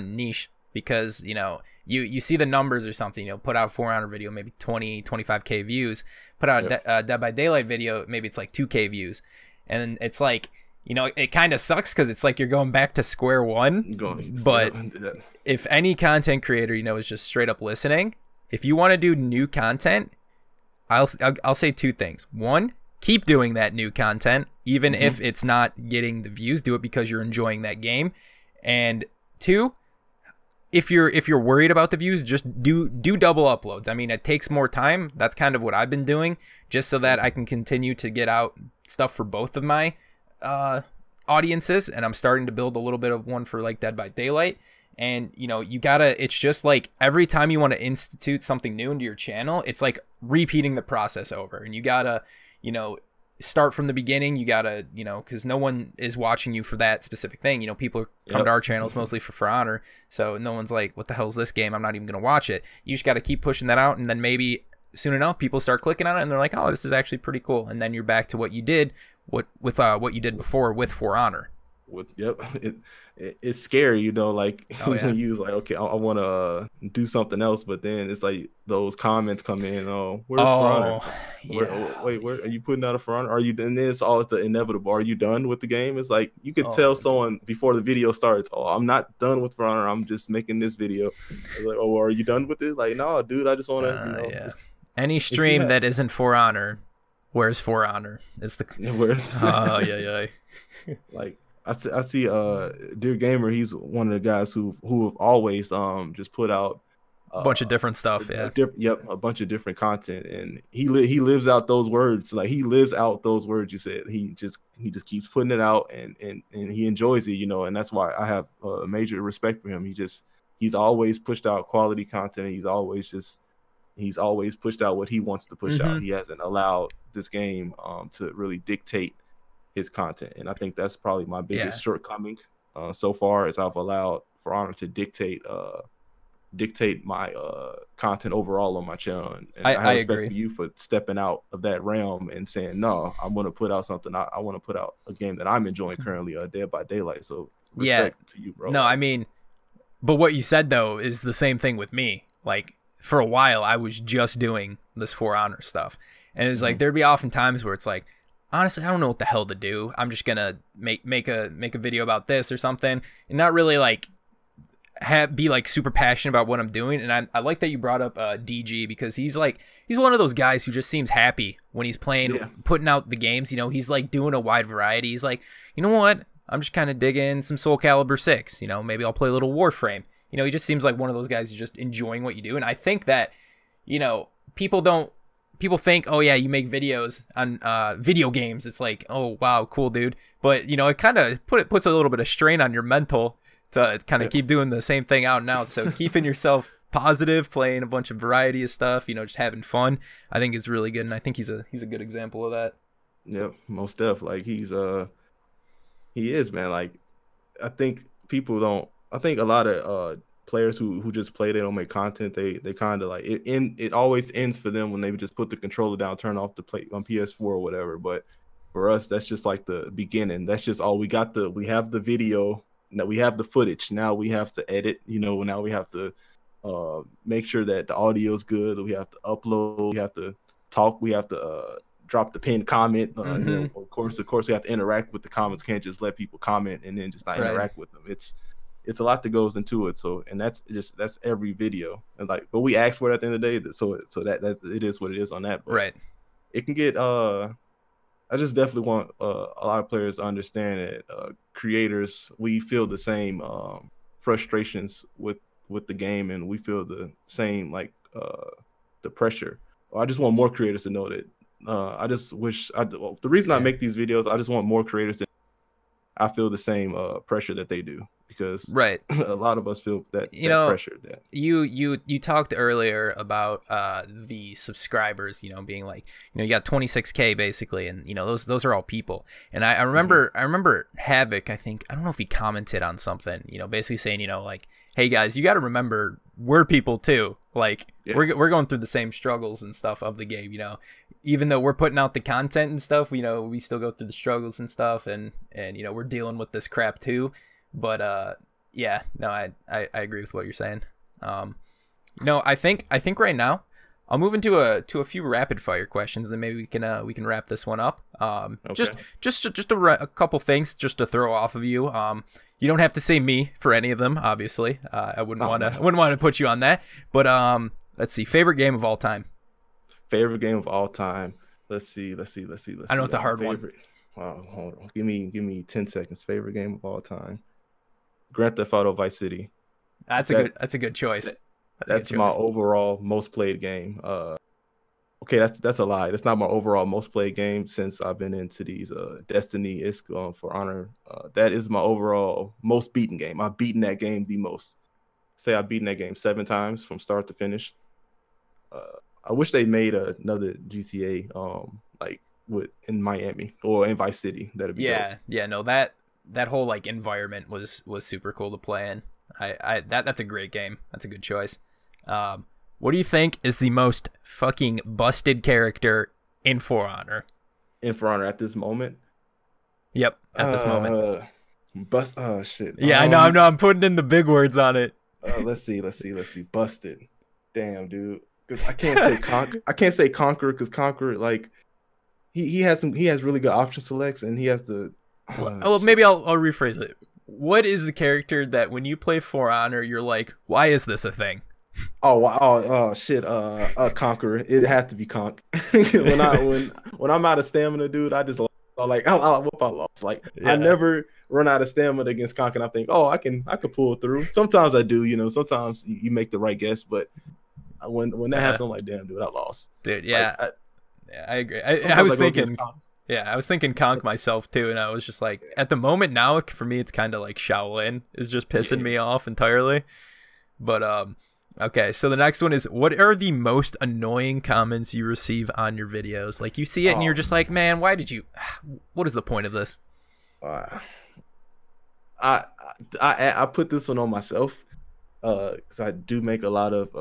niche, because you know, you see the numbers or something, you know, put out a For Honor video, maybe 25k views, put out a Dead by Daylight video, maybe it's like 2k views, and it's like, you know, it kind of sucks because it's like you're going back to square one. But if any content creator, you know, is just straight up listening, if you want to do new content, I'll say two things. One, keep doing that new content, even if it's not getting the views. Do it because you're enjoying that game. And two, if you're worried about the views, just do double uploads. I mean, it takes more time. That's kind of what I've been doing, just so that I can continue to get out stuff for both of my audiences. And I'm starting to build a little bit of one for like Dead by Daylight. And you know, it's just like every time you want to institute something new into your channel, it's like repeating the process over, and you gotta, you know, start from the beginning. You gotta, you know, because no one is watching you for that specific thing. You know, people come to our channels mostly for Honor, so no one's like, what the hell is this game? I'm not even gonna watch it. You just gotta keep pushing that out, and then maybe soon enough people start clicking on it and they're like, oh, this is actually pretty cool. And then you're back to what you did what you did before with For Honor. It's scary, you know, like when you was like, okay, I want to do something else, but then it's like those comments come in, oh, where's For Honor? Where are you putting out a For Honor? Are you? And then it's all the inevitable. Are you done with the game? It's like you could tell someone before the video starts, oh, I'm not done with For Honor, I'm just making this video. Like, oh, are you done with it? Like, no, dude, I just want to, you know, any stream that isn't For Honor, where's For Honor? It's the like. I see Dear Gamer, he's one of the guys who have always just put out a bunch of different stuff, a bunch of different content, and he lives out those words. Like, he lives out those words you said. He just keeps putting it out, and he enjoys it, you know, and that's why I have major respect for him. He's always pushed out quality content. He's always pushed out what he wants to push out. He hasn't allowed this game to really dictate his content, and I think that's probably my biggest shortcoming so far, is I've allowed For Honor to dictate my content overall on my channel, and I have respect for you for stepping out of that realm and saying, no, I'm going to put out something. I want to put out a game that I'm enjoying currently, Dead by Daylight. So respect to you, bro. No, I mean, but what you said though is the same thing with me. Like, for a while I was just doing this For Honor stuff, and it was like there'd be often times where it's like, honestly, I don't know what the hell to do. I'm just gonna make a video about this or something, and not really like be like super passionate about what I'm doing. And I like that you brought up DG, because he's one of those guys who just seems happy when he's playing, putting out the games. You know, he's like doing a wide variety. He's like, you know what? I'm just kind of digging some Soul Calibur 6. You know, maybe I'll play a little Warframe. You know, he just seems like one of those guys who's just enjoying what you do. And I think that, you know, people think, oh yeah, you make videos on video games. It's like, oh wow, cool, dude. But you know, it kind of puts a little bit of strain on your mental to kind of keep doing the same thing out and out. So keeping yourself positive, playing a bunch of variety of stuff, you know, just having fun, I think is really good. And I think he's a good example of that. Yeah, most def. Like he is, man. Like, I think a lot of players who just play, they don't make content, they kind of like it always ends for them when they just put the controller down, turn off the play on PS4 or whatever. But for us, that's just like the beginning. That's just all we got. We have the video, now we have the footage, now we have to edit, you know, now we have to make sure that the audio is good. We have to upload. We have to talk. We have to drop the pinned comment. And then of course, we have to interact with the comments. Can't just let people comment and then just not interact with them. It's a lot that goes into it. So, and that's every video. And like, but we ask for it at the end of the day. So that it is what it is on that. But it can get. I just definitely want a lot of players to understand that creators, we feel the same frustrations with the game, and we feel the same like the pressure. I just want more creators to know that. I just wish the reason I make these videos, I just want more creators to. I feel the same pressure that they do, because a lot of us feel that pressure. That you talked earlier about the subscribers, being like, you got 26K basically, and those are all people. And I remember Havoc, I don't know if he commented on something, basically saying, like, hey guys, you got to remember we're people too. Like we're going through the same struggles and stuff of the game, even though we're putting out the content and stuff, we still go through the struggles and stuff, and we're dealing with this crap too. But I agree with what you're saying. I think right now I'll move into a few rapid fire questions, then maybe we can wrap this one up. Just a couple things just to throw off of you. You don't have to say me for any of them, obviously. I wouldn't want to put you on that. But let's see, favorite game of all time. Favorite game of all time. Let's see. I know it's a hard one. Wow, hold on. Give me 10 seconds. Favorite game of all time. Grand Theft Auto Vice City. That's a good choice. That's my overall most played game. Okay, that's a lie. That's not my overall most played game since I've been into these Destiny, it's going For Honor. That is my overall most beaten game. I've beaten that game the most. Say I've beaten that game 7 times from start to finish. I wish they made another GTA like in Miami or in Vice City. That'd be dope. No, that whole like environment was super cool to play in. That's a great game. That's a good choice. What do you think is the most fucking busted character in For Honor? In For Honor at this moment? Yep, at this moment. Oh shit. Yeah, I know. I'm putting in the big words on it. Let's see. Busted. Damn, dude. Because I can't say Conqueror, because Conqueror, like, he has really good option selects, and he has the. Well, maybe I'll rephrase it. What is the character that when you play For Honor, you're like, why is this a thing? Oh shit. Conqueror. It had to be Conk. when I'm out of stamina, dude, I just like I lost. Like I never run out of stamina against Conk, and I think, I could pull through. Sometimes I do. Sometimes you make the right guess, but when that happens, I'm like, damn, dude, I lost. Dude, yeah. Like, I agree. I was thinking. Yeah, I was thinking Conk myself too, and I was just like, at the moment now, for me, it's kind of like Shaolin is just pissing me off entirely. But okay, so the next one is, what are the most annoying comments you receive on your videos? Like, you see it and you're just like, man, why did you? What is the point of this? I put this one on myself because I do make a lot of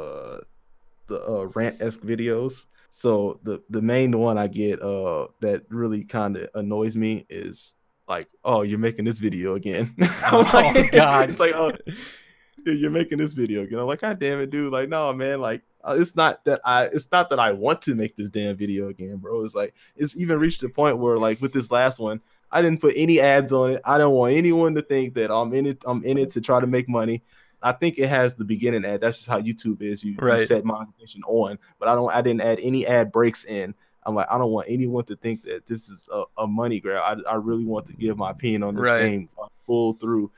the rant-esque videos. So the main one I get that really kind of annoys me is like, oh, you're making this video again. Oh God. It's like, oh, dude, you're making this video again. I'm like, God damn it, dude. Like, no, man, like it's not that I want to make this damn video again, bro. It's like, it's even reached the point where, like, with this last one, I didn't put any ads on it. I don't want anyone to think that I'm in it to try to make money. I think it has the beginning ad. That's just how YouTube is. You set monetization on, but I didn't add any ad breaks in. I'm like, I don't want anyone to think that this is a money grab. I really want to give my opinion on this game full through.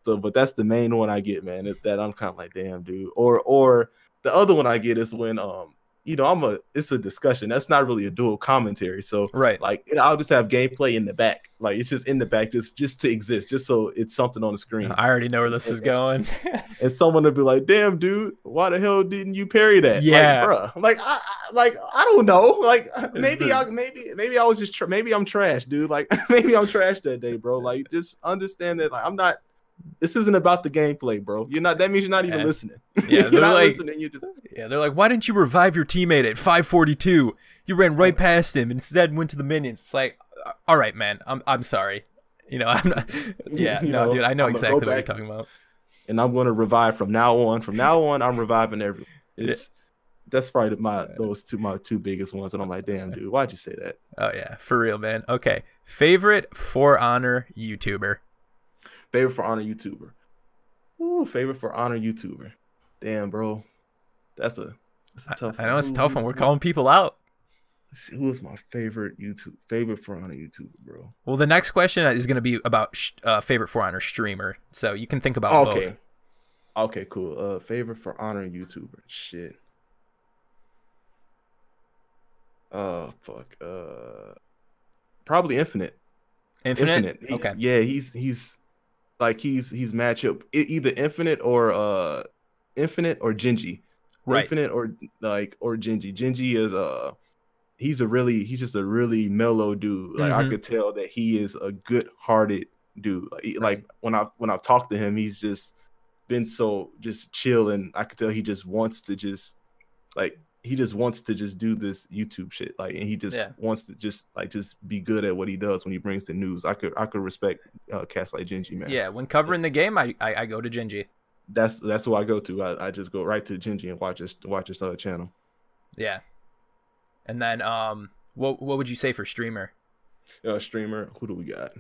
So, but that's the main one I get, man. That I'm kind of like, damn, dude. Or the other one I get is when it's a discussion. That's not really a dual commentary. So like, I'll just have gameplay in the back. Like, it's just in the back just to exist, just so it's something on the screen. I already know where this is going. And someone will be like, damn, dude, why the hell didn't you parry that? Yeah. Like, bruh. I don't know. Like, maybe I was just maybe I'm trash, dude. Like, maybe I'm trash that day, bro. Like, just understand that, like, I'm not. This isn't about the gameplay, bro. You're not. That means you're not even listening. Yeah, you're not listening. You just. Yeah, they're like, why didn't you revive your teammate at 542? You ran right past him and instead went to the minions. It's like, all right, man. I'm sorry. I'm not. Yeah, no, dude. I know exactly what you're talking about. and I'm going to revive from now on. From now on, I'm reviving everyone. That's probably my two biggest ones, and I'm like, damn, dude, why'd you say that? Oh yeah, for real, man. Okay, favorite For Honor YouTuber. Favorite For Honor YouTuber. Ooh, favorite For Honor YouTuber. Damn, bro, that's a tough one. I know it's a tough one. We're calling people out. Who is my favorite For Honor YouTuber, bro? Well, the next question is going to be about favorite For Honor streamer, so you can think about both. Okay, cool. Favorite For Honor YouTuber. Shit. Fuck. Probably Infinite. Infinite. Okay. Yeah, he's matchup either Infinite or Gingy. Right. Infinite or Gingy. Gingy is he's just a really mellow dude. Like I could tell that he is a good-hearted dude. Like when I've talked to him, he's just been so just chill, and I could tell he just wants to just do this YouTube shit. Like, and he just wants to just be good at what he does when he brings the news. I could respect cats like Gingy, man. Yeah, when covering the game, I go to Gingy. That's who I go to. I just go right to Gingy and watch his channel. Yeah. And then what would you say for streamer? Streamer, who do we got?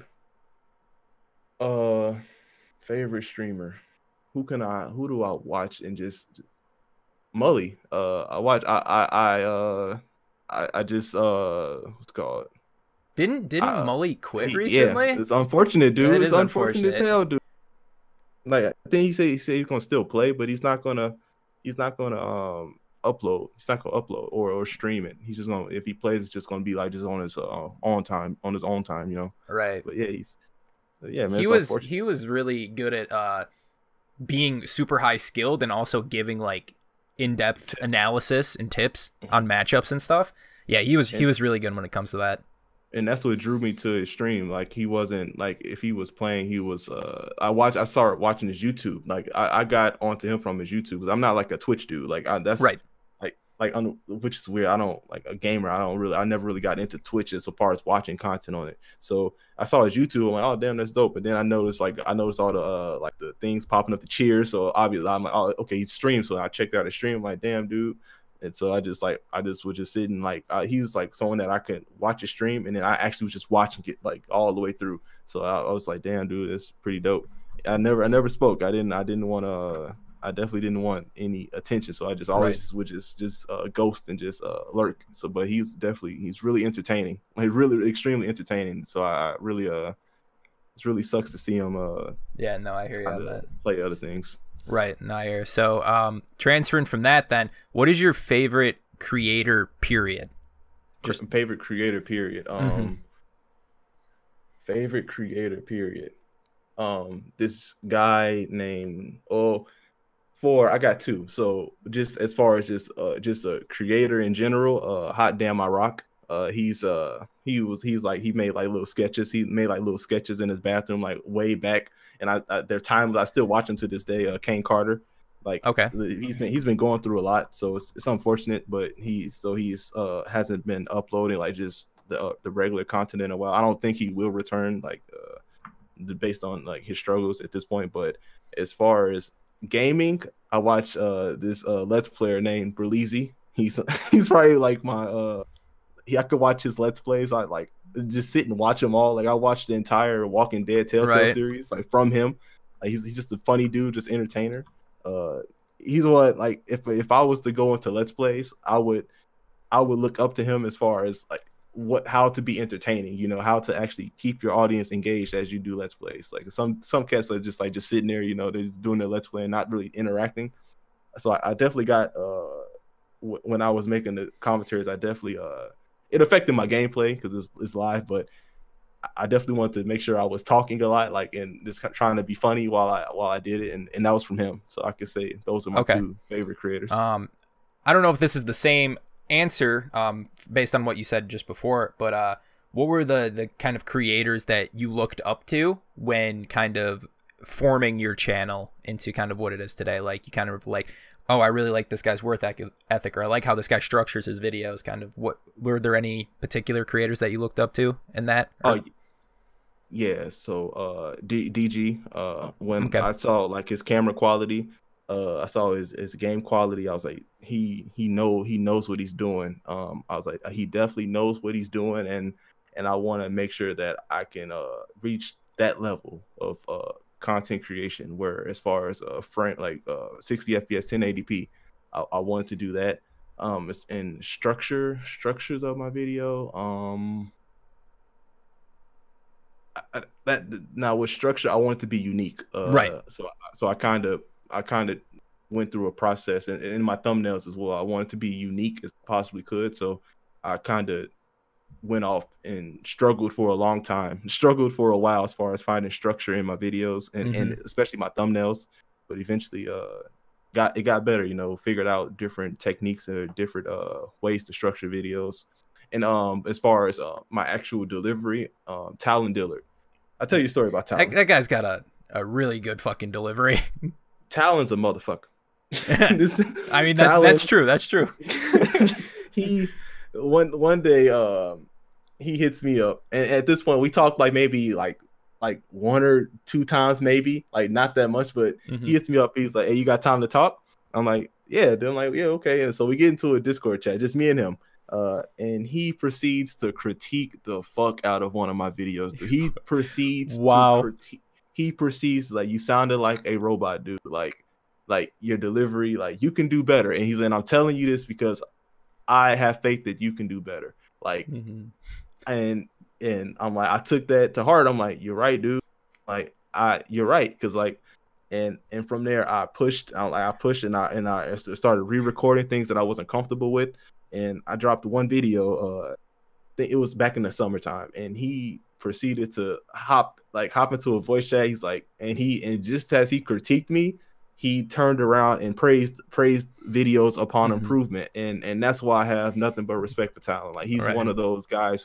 Favorite streamer. Who do I watch and just Mully. I just what's it called? Didn't Mully quit recently? Yeah, it's unfortunate, dude. It's unfortunate as hell, dude. Like, I think he said he's gonna still play, but he's not gonna upload. He's not gonna upload or stream it. He's just gonna, if he plays, it's just gonna be like just on his own time, you know. Right. But yeah, man. He was really good at being super high skilled and also giving like in-depth analysis and tips on matchups and stuff. Yeah, he was really good when it comes to that. And that's what drew me to his stream. Like, he wasn't like, if he was playing, he was I started watching his YouTube. Like, I got onto him from his YouTube because I'm not like a Twitch dude. Like, that's right. Which is weird. I don't like a gamer. I never really got into Twitch as far as watching content on it. So I saw his YouTube. I'm like, oh damn, that's dope. But then I noticed all the like the things popping up, the cheers. So obviously I'm like, oh okay, he streams. So I checked out his stream. I'm like, damn, dude. And so I was just sitting like he was like someone that I could watch his stream, and then I actually was just watching it like all the way through. So I was like, damn, dude, that's pretty dope. I never spoke. I definitely didn't want any attention, so I just always would just ghost and just lurk. So, but he's really entertaining, like really extremely entertaining. So I really it really sucks to see him. Yeah, no, I hear you on that. Play other things. Right, no, I hear. So, transferring from that, then, what is your favorite creator period? Just favorite creator period. Favorite creator period. This guy named I got two. So just as far as just a creator in general, Hot Damn I Rock. He made like little sketches. He made like little sketches in his bathroom like way back. And there are times I still watch him to this day. Kane Carter. Like, okay, he's been going through a lot, so it's unfortunate, but he's hasn't been uploading like just the regular content in a while. I don't think he will return based on like his struggles at this point. But as far as gaming, I watch this Let's Player named Berleezy. He's probably like my I could watch his Let's Plays. I like just sit and watch them all. Like, I watched the entire Walking Dead Telltale series like from him. Like, he's just a funny dude, just entertainer. He's what, like, if I was to go into Let's Plays, I would look up to him as far as like how to be entertaining, you know, how to actually keep your audience engaged as you do Let's Plays. Like, some cats are just sitting there, you know, they're just doing their Let's Play and not really interacting. So I definitely got when I was making the commentaries, I definitely it affected my gameplay because it's live, but I definitely wanted to make sure I was talking a lot, like, and just trying to be funny while I did it, and that was from him. So I could say those are my two favorite creators. I don't know if this is the same answer based on what you said just before, but what were the kind of creators that you looked up to when kind of forming your channel into kind of what it is today? Like, you kind of like, oh, I really like this guy's work ethic, or I like how this guy structures his videos. Kind of, what were there any particular creators that you looked up to in that? Yeah, so DG, when Okay. I saw like his camera quality, I saw his game quality, I was like, he knows what he's doing. I was like, he definitely knows what he's doing, and I want to make sure that I can reach that level of content creation where, as far as frame, like 60 FPS 1080p, I wanted to do that. It's in structures of my video. That now with structure, I want it to be unique. Right. So I kind of went through a process, and in my thumbnails as well. I wanted to be unique as I possibly could. So I kind of went off and struggled for a long time, struggled for a while as far as finding structure in my videos and especially my thumbnails. But eventually, got better. You know, figured out different techniques or different ways to structure videos. And as far as my actual delivery, Talon Dillard. I'll tell you a story about Talon. That guy's got a really good fucking delivery. Talon's a motherfucker. I mean, that's true. That's true. He one day he hits me up, and at this point we talked like maybe like 1 or 2 times, maybe, like not that much, but he hits me up. He's like, "Hey, you got time to talk?" I'm like, "Yeah." Then I'm like, "Yeah, okay." And so we get into a Discord chat, just me and him. And he proceeds to critique the fuck out of one of my videos. He proceeds he proceeds like, "You sounded like a robot, dude. Like your delivery, like you can do better." And he's like, "I'm telling you this because I have faith that you can do better." Like, and I'm like, I took that to heart. I'm like, "You're right, dude. Like, you're right." Cause like, and from there I pushed and I started re-recording things that I wasn't comfortable with. And I dropped one video. I think it was back in the summertime, and he proceeded to hop into a voice chat. He's like, and just as he critiqued me, he turned around and praised videos upon improvement, and that's why I have nothing but respect for Talon. Like, he's one of those guys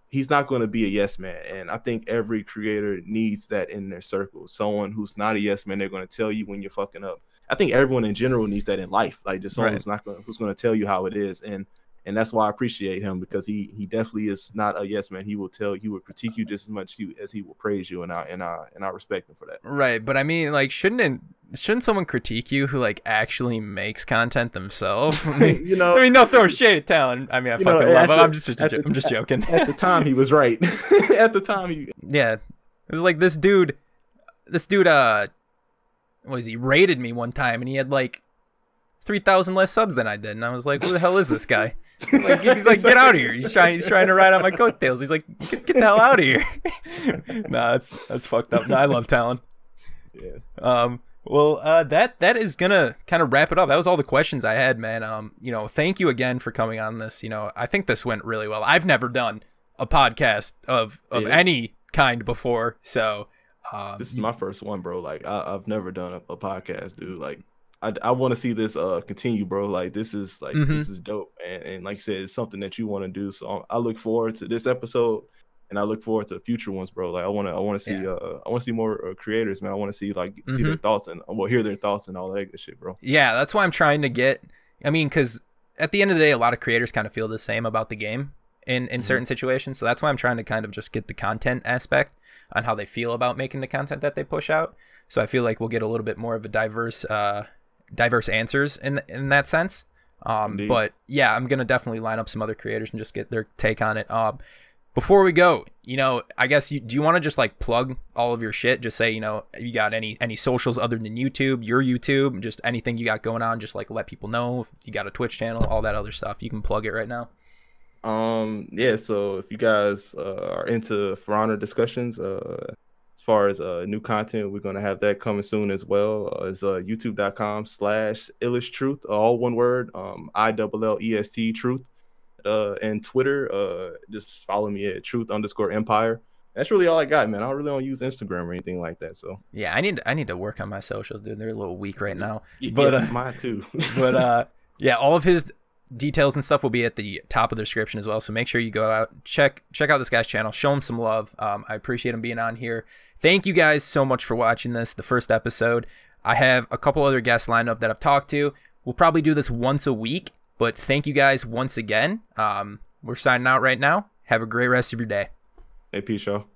he's not going to be a yes man, and I think every creator needs that in their circle. Someone who's not a yes man, they're going to tell you when you're fucking up. I think everyone in general needs that in life, like just someone who's going to tell you how it is, and that's why I appreciate him, because he definitely is not a yes man. He will critique you just as much as he will praise you, and I respect him for that. Right, but I mean, like, shouldn't someone critique you who like actually makes content themselves? I mean, I mean, no throwing shade at Talon. I mean, I fucking love him. I'm just joking. At the time, he was right. At the time, yeah, it was like this dude, what is he, rated me one time, and he had like 3,000 less subs than I did, and I was like, "Who the hell is this guy?" Like, he's like, "Get out of here!" He's trying to ride on my coattails. He's like, "Get the hell out of here!" Nah, that's fucked up. No, I love Talon. Yeah. Well, that is gonna kind of wrap it up. That was all the questions I had, man. Thank you again for coming on this. I think this went really well. I've never done a podcast of any kind before, so this is my first one, bro. Like, I've never done a podcast, dude. Like, I want to see this continue, bro. Like, this is this is dope, and like you said, it's something that you want to do. So I look forward to this episode, and I look forward to future ones, bro. Like, I want to see I want to see more creators, man. I want to see see their thoughts and hear their thoughts and all that good shit, bro. Yeah, that's why I'm trying to get. I mean, because at the end of the day, a lot of creators kind of feel the same about the game in certain situations. So that's why I'm trying to kind of just get the content aspect on how they feel about making the content that they push out. So I feel like we'll get a little bit more of a diverse answers in that sense. But yeah, I'm gonna definitely line up some other creators and just get their take on it. Before we go, I guess do you want to just like plug all of your shit? Just say, you got any socials other than YouTube, your YouTube, just anything you got going on, just like let people know. If you got a Twitch channel, all that other stuff, you can plug it right now. Yeah, so if you guys are into For Honor discussions, as far as new content, we're going to have that coming soon as well. It's youtube.com/Illest Truth, all one word, ILLEST Truth. And Twitter, just follow me at truth_empire. That's really all I got, man. I really don't use Instagram or anything like that. So yeah, I need to work on my socials, dude. They're a little weak right now. But mine too. But yeah, all of his details and stuff will be at the top of the description as well. So make sure you go out, check out this guy's channel, show him some love. I appreciate him being on here. Thank you guys so much for watching this, the first episode. I have a couple other guests lined up that I've talked to. We'll probably do this once a week, but thank you guys once again. We're signing out right now. Have a great rest of your day. Hey, peace, y'all.